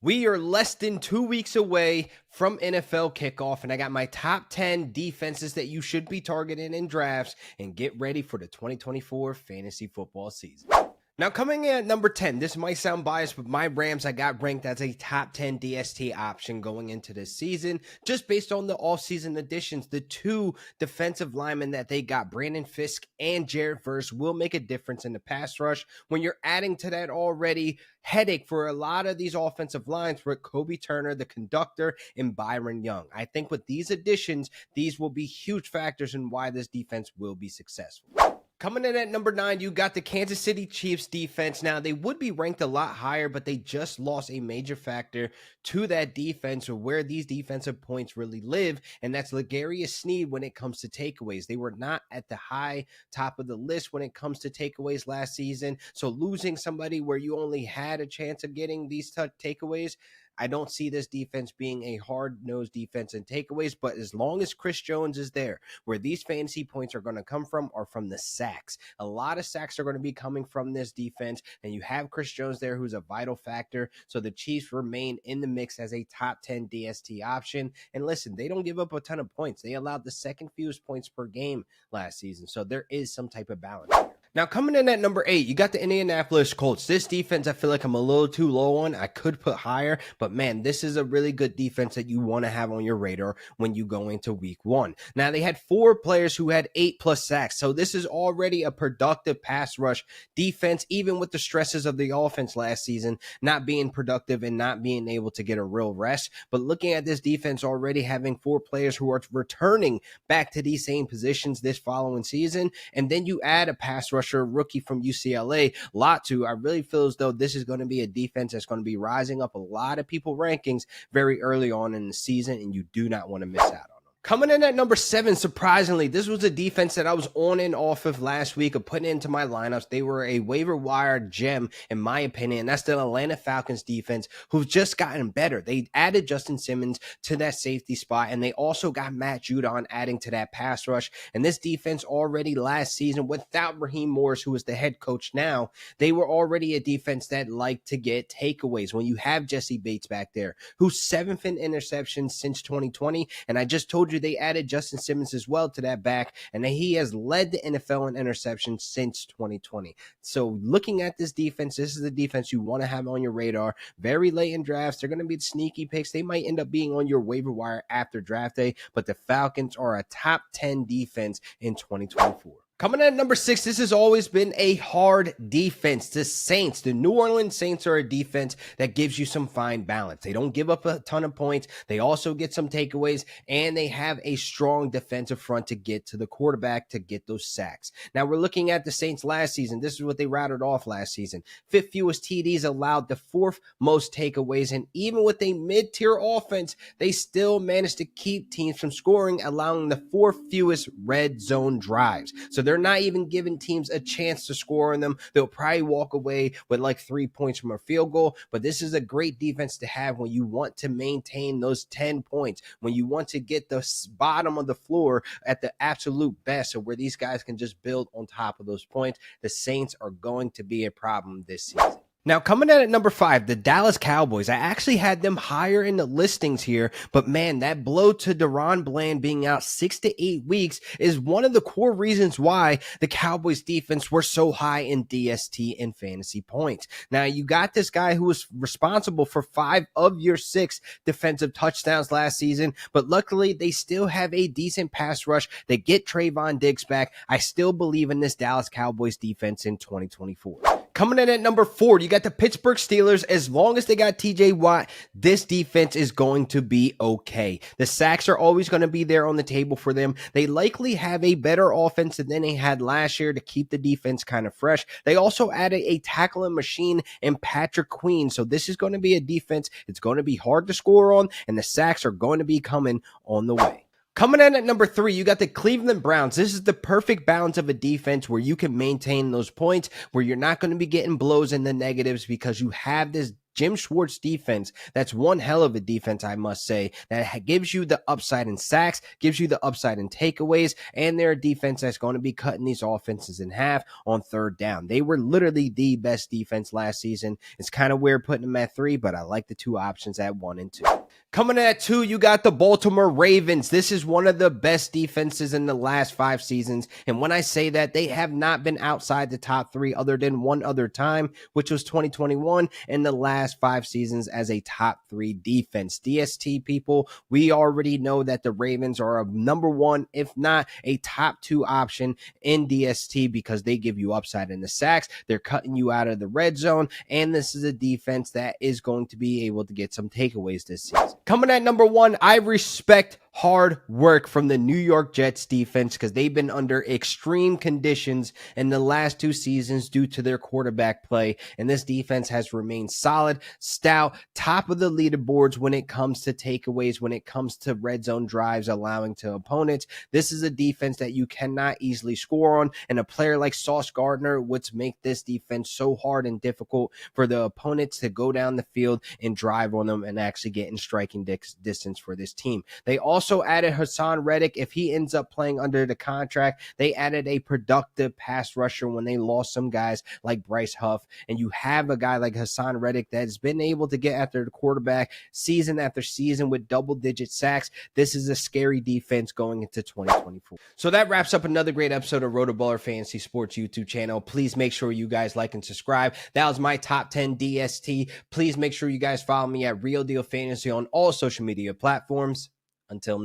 We are less than 2 weeks away from NFL kickoff, and I got my top 10 defenses that you should be targeting in drafts and get ready for the 2024 fantasy football season. Now, coming in at number 10, this might sound biased, but my Rams I got ranked as a top 10 DST option going into this season, just based on the offseason additions. The two defensive linemen that they got, Brandon Fisk and Jared Verse, will make a difference in the pass rush. When you're adding to that already headache for a lot of these offensive lines with Kobe Turner, the conductor, and Byron Young. I think with these additions, these will be huge factors in why this defense will be successful. Coming in at number 9, you got the Kansas City Chiefs defense. Now, they would be ranked a lot higher, but they just lost a major factor to that defense, or where these defensive points really live, and that's L'Jarius Sneed when it comes to takeaways. They were not at the high top of the list when it comes to takeaways last season, so losing somebody where you only had a chance of getting these takeaways, I don't see this defense being a hard-nosed defense in takeaways, but as long as Chris Jones is there, where these fantasy points are going to come from are from the sacks. A lot of sacks are going to be coming from this defense, and you have Chris Jones there who's a vital factor, so the Chiefs remain in the mix as a top 10 DST option. And listen, they don't give up a ton of points. They allowed the second fewest points per game last season, so there is some type of balance there. Now, coming in at number 8, you got the Indianapolis Colts. This defense, I feel like I'm a little too low on. I could put higher, but man, this is a really good defense that you want to have on your radar when you go into week 1. Now, they had 4 players who had 8+ sacks, so this is already a productive pass rush defense, even with the stresses of the offense last season, not being productive and not being able to get a real rest. But looking at this defense already having 4 players who are returning back to these same positions this following season, and then you add a pass rush rookie from UCLA, Latu, I really feel as though this is going to be a defense that's going to be rising up a lot of people rankings very early on in the season, and you do not want to miss out on them. Coming in at number 7, surprisingly, this was a defense that I was on and off of last week of putting into my lineups. They were a waiver wire gem, in my opinion. That's the Atlanta Falcons defense, who've just gotten better. They added Justin Simmons to that safety spot, and they also got Matt Judon adding to that pass rush. And this defense already last season, without Raheem Morris, who is the head coach now, they were already a defense that liked to get takeaways. When you have Jesse Bates back there, who's 7th in interceptions since 2020, and I just told you they added Justin Simmons as well to that back, and he has led the NFL in interceptions since 2020. So looking at this defense, this is the defense you want to have on your radar. Very late in drafts, they're going to be sneaky picks. They might end up being on your waiver wire after draft day, but the Falcons are a top 10 defense in 2024. Coming in at number 6, this has always been a hard defense. The Saints, the New Orleans Saints, are a defense that gives you some fine balance. They don't give up a ton of points. They also get some takeaways, and they have a strong defensive front to get to the quarterback to get those sacks. Now, we're looking at the Saints last season. This is what they routed off last season. 5th fewest TDs allowed, the 4th most takeaways, and even with a mid-tier offense, they still managed to keep teams from scoring, allowing the 4th fewest red zone drives. So they're not even giving teams a chance to score on them. They'll probably walk away with like 3 points from a field goal, but this is a great defense to have when you want to maintain those 10 points, when you want to get the bottom of the floor at the absolute best, so where these guys can just build on top of those points. The Saints are going to be a problem this season. Now, coming in at number 5, the Dallas Cowboys. I actually had them higher in the listings here, but man, that blow to Deron Bland being out 6 to 8 weeks is one of the core reasons why the Cowboys defense were so high in DST and fantasy points. Now, you got this guy who was responsible for 5 of your 6 defensive touchdowns last season, but luckily they still have a decent pass rush. They get Trayvon Diggs back. I still believe in this Dallas Cowboys defense in 2024. Coming in at number 4, you got the Pittsburgh Steelers. As long as they got TJ Watt, this defense is going to be okay. The sacks are always going to be there on the table for them. They likely have a better offense than they had last year to keep the defense kind of fresh. They also added a tackling machine in Patrick Queen. So this is going to be a defense it's going to be hard to score on, and the sacks are going to be coming on the way. Coming in at number 3, you got the Cleveland Browns. This is the perfect balance of a defense where you can maintain those points, where you're not going to be getting blows in the negatives because you have this Jim Schwartz defense. That's one hell of a defense, I must say, that gives you the upside in sacks, gives you the upside in takeaways, and they're a defense that's going to be cutting these offenses in half on third down. They were literally the best defense last season. It's kind of weird putting them at 3, but I like the 2 options at 1 and 2. Coming in at 2, you got the Baltimore Ravens. This is one of the best defenses in the last 5 seasons. And when I say that, they have not been outside the top 3 other than one other time, which was 2021, and the last 5 seasons as a top 3 defense. DST people, we already know that the Ravens are a number 1, if not a top 2 option in DST because they give you upside in the sacks. They're cutting you out of the red zone, and this is a defense that is going to be able to get some takeaways this season. Coming at number 1, I respect hard work from the New York Jets defense because they've been under extreme conditions in the last 2 seasons due to their quarterback play. And this defense has remained solid, stout, top of the leaderboards when it comes to takeaways, when it comes to red zone drives, allowing to opponents. This is a defense that you cannot easily score on. And a player like Sauce Gardner would make this defense so hard and difficult for the opponents to go down the field and drive on them and actually get in striking distance for this team. They also added Hassan Reddick. If he ends up playing under the contract, they added a productive pass rusher when they lost some guys like Bryce Huff. And you have a guy like Hassan Reddick that's been able to get after the quarterback season after season with double-digit sacks. This is a scary defense going into 2024. So that wraps up another great episode of RotoBaller Fantasy Sports YouTube channel. Please make sure you guys like and subscribe. That was my top 10 DST. Please make sure you guys follow me at Real Deal Fantasy on all social media platforms. Until